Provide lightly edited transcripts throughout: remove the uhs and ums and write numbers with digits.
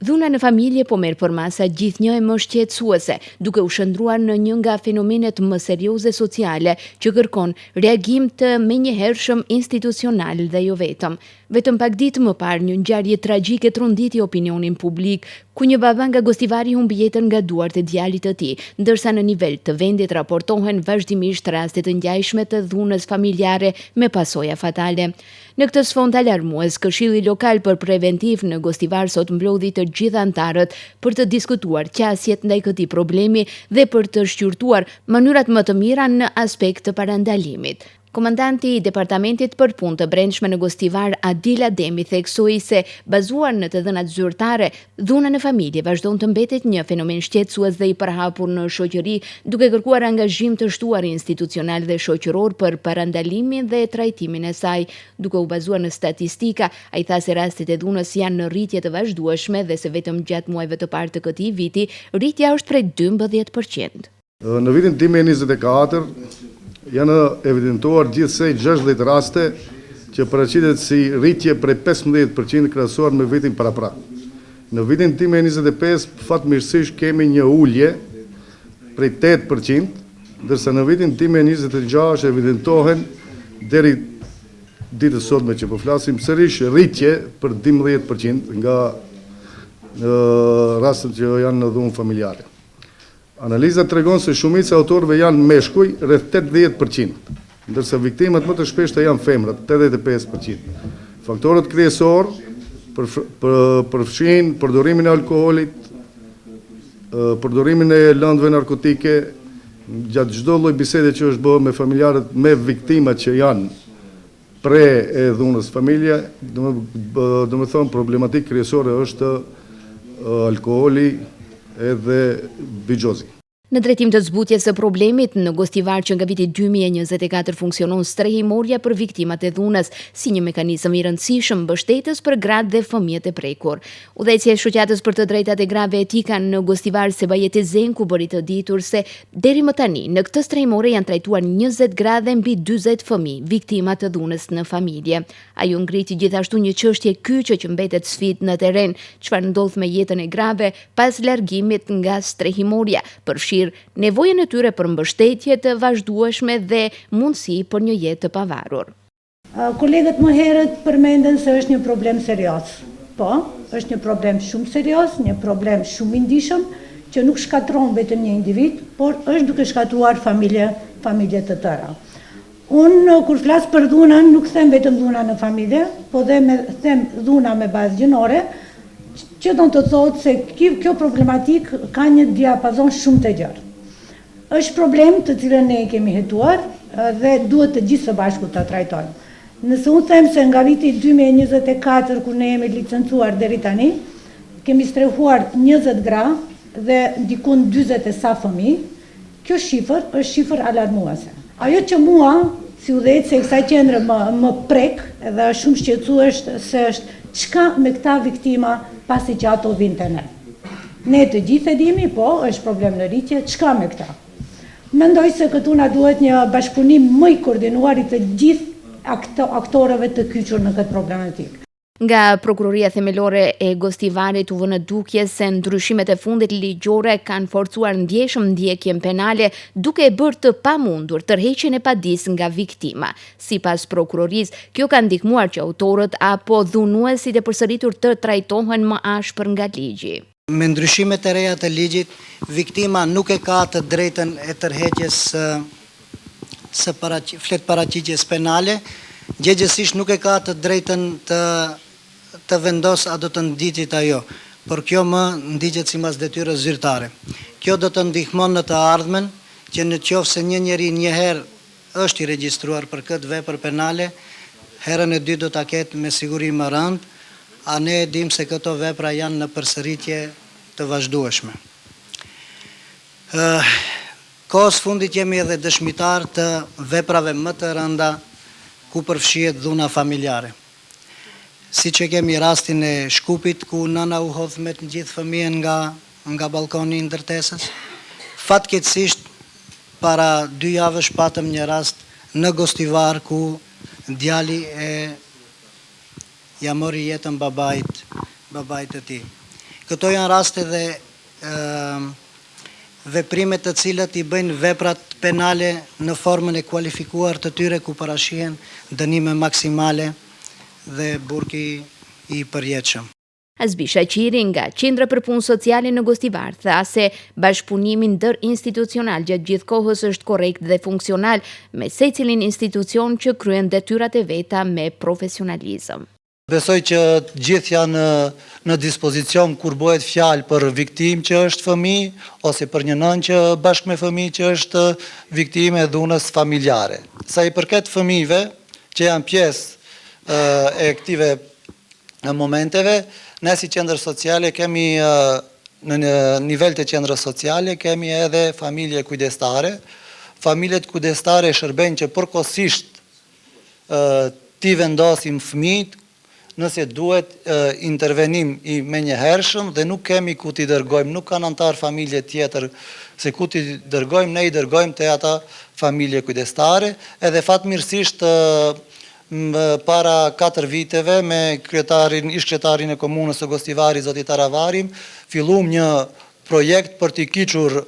Dhuna në familje po merr përmasa gjithnjë e më shqetësuese, duke u shndruar në një nga fenomenet më serioze sociale që kërkon reagim të menjëhershëm institucional dhe jo vetëm. Vetëm pak ditë më parë, një ngjarje tragjike tronditi opinionin publik, ku një baba nga Gostivari humbi jetën nga duart e djalit të tij, ndërsa në nivel të vendit raportohen vazhdimisht raste të ngjajshme të dhunës familjare me pasoja fatale. Në këtë sfond alarmues, Këshilli Lokal për Preventiv në Gostivar sot mblodhi të gjithë anëtarët për të diskutuar qasjet ndaj këtij problemi dhe për të shqyrtuar mënyrat më të mira në aspekt të parandalimit. Komandanti i Departamentit për Punë të Brendshme në Gostivar, Adil Ademi, theksoi se bazuar në të dhënat zyrtare, dhuna në familje vazhdon të mbetet një fenomen shqetësues dhe i përhapur në shoqëri, duke kërkuar angazhim të shtuar institucional dhe shoqëror për parandalimin dhe trajtimin e saj. Duke u bazuar në statistika, ai tha se rastet e dhunës janë në rritje të vazhdueshme dhe se vetëm gjatë muajve të parë të këtij viti, rritja është prej 12%. Në vitin 2024 janë evidentuar gjithsej 60 raste që paraqitet si rritje prej 15% krahasuar me vitin paraprak. Në vitin 2025 fatmirësisht kemi një ulje prej 8%, ndërsa në vitin 2026 evidentohen deri ditës sotme që po flasim sërish rritje për 12% nga rastet që janë në dhunë familjare. Analiza tregon se shumica e autorëve janë meshkuj, rreth 80%, ndërsa viktimat më të shpeshta janë femrat, 85%. Faktorët kryesor përfshin përdorimin e alkoolit, përdorimin e lëndëve narkotike, gjatë çdo lloj bisede që është bërë me familjarët, me viktimat që janë pre e dhunës familje, do me thonë problematik kryesore është alkooli edhe vigjozi. Në drejtim të zbutjes së problemit, në Gostivar që nga viti 2024 funksionon strehimorja për viktimat e dhunës si një mekanizëm i rëndësishëm mbështetës për gratë dhe fëmijët e prekur. Udhëheqësia e shoqatës për të drejtat e grave etika në Gostivar Sebajeti Zenku bëri të ditur se deri më tani në këtë strehimore janë trajtuar 20 gra dhe mbi 40 fëmijë viktima të dhunës në familje. Ajo ngriti gjithashtu një çështje kyçe që mbetet sfidë në terren, çfarë ndodh me jetën e grave pas largimit nga strehimorja, nevojën e tyre për mbështetje të vazhdueshme dhe mundësi për një jetë të pavarur. Kolegët më herët përmendën se është një problem serioz. Po, është një problem shumë serioz, një problem shumë i ndihshëm që nuk shkatron vetëm një individ, por është duke shkatruar familje të tëra. Unë kur flas për dhunën, nuk them vetëm dhuna në familje, po them dhuna me bazë gjinore, që do të thotë se kjo problematik ka një diapazon shumë të gjerë. Është problem të cilën ne kemi hetuar dhe duhet të gjithë së bashku të trajtojmë. Nëse unë them se nga viti 2024, kur ne jemi licencuar deri tani, kemi strehuar 20 gra dhe ndikun 40 e sa fëmijë, kjo shifër është shifër alarmuese. Ajo që mua, si udhëheqëse e kësaj qendre më prek dhe është shumë shqetësueshme se është çka me këta viktima pasi që ato vinë të ne. Ne të gjithë e dimi, po, është problem në rritje, çka me këta? Mendoj se këtu na duhet një bashkëpunim më i koordinuar i të gjithë aktorëve të kyçur në këtë problematikë. Nga Prokuroria Themelore e Gostivarit u vënë dukje se ndryshimet e fundit ligjore kanë forcuar ndjeshëm ndjekjen penale, duke e bërë të pamundur tërheqjen e padis nga viktima. Sipas prokurorisë, kjo ka ndihmuar që autorët apo dhunuesit e përsëritur të trajtohen më ashpër nga ligji. Me ndryshimet e reja të ligjit, viktima nuk e ka të drejtën e tërheqjes së paraqitjes penale, gjegjesisht nuk e ka të drejtën të vendos a do të ndiqet ajo, por kjo më ndiqet sipas detyrës zyrtare. Kjo do të ndihmon në të ardhmen që në qoftë se një njeri një herë është i regjistruar për këtë vepër penale, herën e dytë do ta ketë me siguri më rënd, a ne e dim se këto vepra janë në përsëritje të vazhdueshme. Kohës fundit jemi edhe dëshmitar të veprave më të rënda ku përfshihet dhuna familjare. Si që kemi rastin e Shkupit, ku nëna u hodh me të gjithë fëmijën nga balkoni i ndërtesës. Fatkeqësisht, para 2 javësh patëm një rast në Gostivar, ku djali ja mori jetën babait të tij. Këto janë raste dhe veprimet të cilat i bëjnë veprat penale në formën e kualifikuar të tyre ku parashihen dënime maksimale dhe burgi i përjetshëm. Azbisha Qiri nga Qendra për Punë Sociale në Gostivar tha se bashkëpunimi ndërinstitucional gjatë gjithë kohës është korrekt dhe funksional me secilin institucion që kryen detyrat e veta me profesionalizëm. Besoj që gjithë janë në dispozicion kur bëhet fjalë për viktim që është fëmijë ose për një nënë që bashkë me fëmijë që është viktime e dhunës familjare. Sa i përket fëmijëve që janë pjesë e këtive momenteve, ne si qendër sociale kemi në nivel të qendrës sociale kemi edhe familje kujdestare. Familjet kujdestare shërbejnë që përkohësisht ti vendosim fëmijët nëse duhet intervenim i menjëhershëm dhe nuk kemi ku t'i dërgojmë, nuk kanë antar familje tjetër se ku t'i dërgojmë, ne i dërgojmë të ata familje kujdestare, edhe fatmirësisht para 4 viteve me ish-kryetarin e komunës së Gostivarit, zoti Taravarim, fillum një projekt për t'i kiqur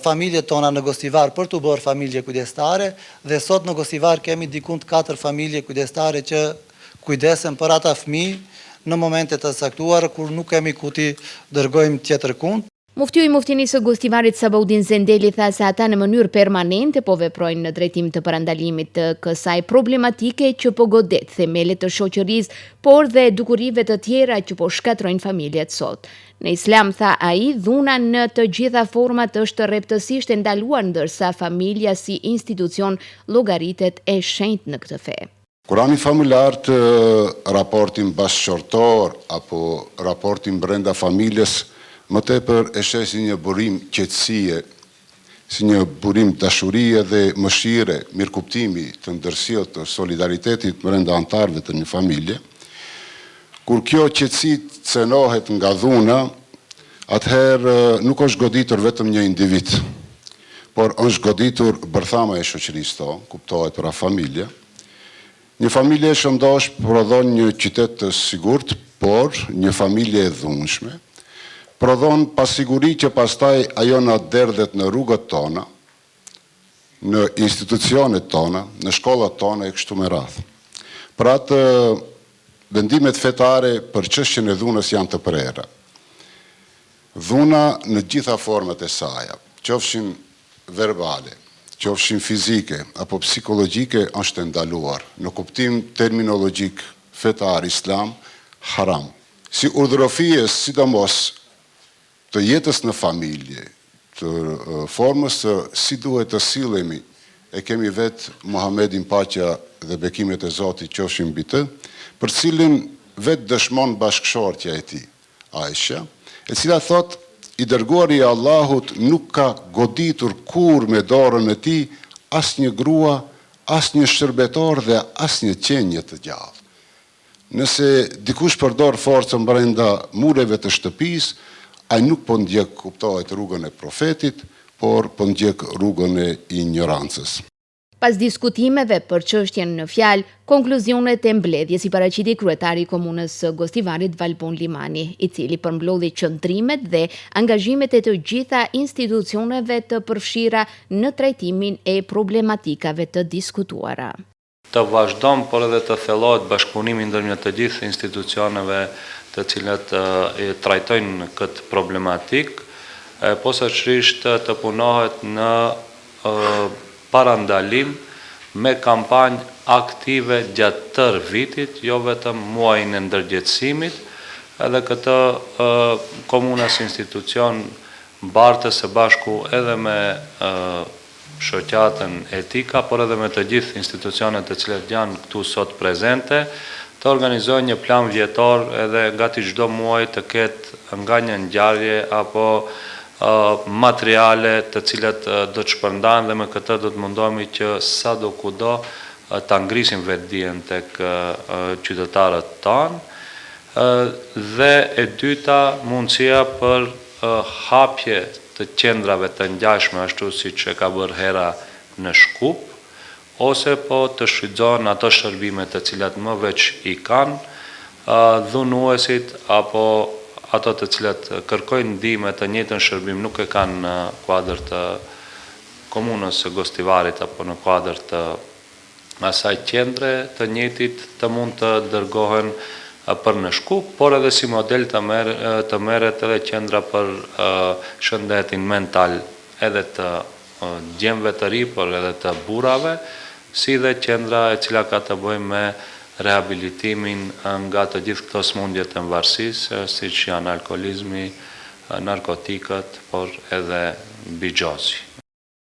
familjet tona në Gostivar për t'u bërë familje kujdestare dhe sot në Gostivar kemi dikund 4 familje kujdestare që kujdesen për ata fëmijë në momentet të saktuar kur nuk kemi ku t'i dërgojmë tjetër kund. Muftyu i Muftinisë së Gostivarit Sabaudin Zendeli tha se ata në mënyrë permanente po veprojnë në drejtim të parandalimit të kësaj problematike që po godet themelet të shoqërisë, por dhe dukurive të tjera që po shkatrojnë familjet sot. Në Islam, tha ai, dhuna në të gjitha format është rreptësisht e ndaluar ndërsa familja si institucion llogaritet e shenjtë në këtë fe. Kurani familjar të raportin bashkëshortor apo raportin brenda familjes më tepër e sheh si një burim qetësie, si një burim dashurie dhe mëshire, mirëkuptimi të ndërsjellë të solidaritetit brenda antarëve të një familje. Kur kjo qetësi cenohet nga dhuna, atëherë nuk është goditur vetëm një individ, por është goditur bërthama e shoqërisë tonë, kuptohet pra familje. Një familje e shëndosh prodhon një qytet të sigurt, por një familje e dhunshme prodhon pasiguri që pastaj ajo na derdhet në rrugët tona, në institucionet tona, në shkollat tona e kështu me radhë. Pra të vendimet fetare për çështjen e dhunës janë të prera. Dhuna në gjitha format e saj, qofshin verbale, qofshin fizike apo psikologjike, është ndaluar. Në kuptim terminologjik fetar islam, haram. Si urdhërofies, sidomos të jetës në familje, të formës të si duhet të sillemi, e kemi vetë Muhamedin paqja dhe bekimet e Zotit qofshin mbi të, për cilin vetë dëshmon bashkëshortja e tij, Aisha, e cila thotë i dërguari i Allahut nuk ka goditur kur me dorën e tij asnjë grua, asnjë shërbetor dhe asnjë qenje të gjallë. Nëse dikush përdor forcën brenda mureve të shtëpisë, ai nuk po ndjek, kuptohet, rrugën e profetit, por po ndjek rrugën e ignorancës. Pas diskutimeve për çështjen në fjalë, konkluzionet e mbledhjes i paraqiti kryetari i komunës së Gostivarit Valbon Limani, i cili përmbledhi qëndrimet dhe angazhimet e të gjitha institucioneve të përfshira në trajtimin e problematikave të diskutuara. Të vazhdon, por edhe të thellohet bashkëpunimi ndërmjet të gjithë institucioneve të cilat trajtojnë këtë problematik, posaçërisht të punohet në parandalim me kampanjë aktive gjatë tërë vitit, jo vetëm muajin e ndërgjegjësimit, edhe këtë komuna si institucion mbartës së bashku edhe me shoqatën etika, por edhe me të gjithë institucionet të cilat janë këtu sot prezente, të organizojnë një plan vjetor edhe gati çdo muaj të ketë nga një ngjarje apo materiale të cilat do të shpërndahen dhe me këtë do të mundohemi që sado kudo ta ngrisim vetdijen tek qytetarët tanë dhe e dyta mundësia për hapje të qendrave të ngjashme ashtu siç e ka bërë Hera në Shkup ose po të shfrytëzohen ato shërbime të cilat më veç i kanë dhunuesit apo ato të cilët kërkojnë ndihmë të njëjtën shërbim nuk e kanë në kuadër të komunës së Gostivarit apo në kuadër të asaj qendre të njëjtit të mund të dërgohen për në Shkup, por edhe si model të merret edhe qendra për shëndetin mental edhe të djemve të ri, por edhe të burrave, si dhe qendra e cila ka të bëjë me rehabilitimin nga të gjithë këto smundje të mvarësisë, siç janë alkoolizmi, narkotikët, por edhe bigjozi.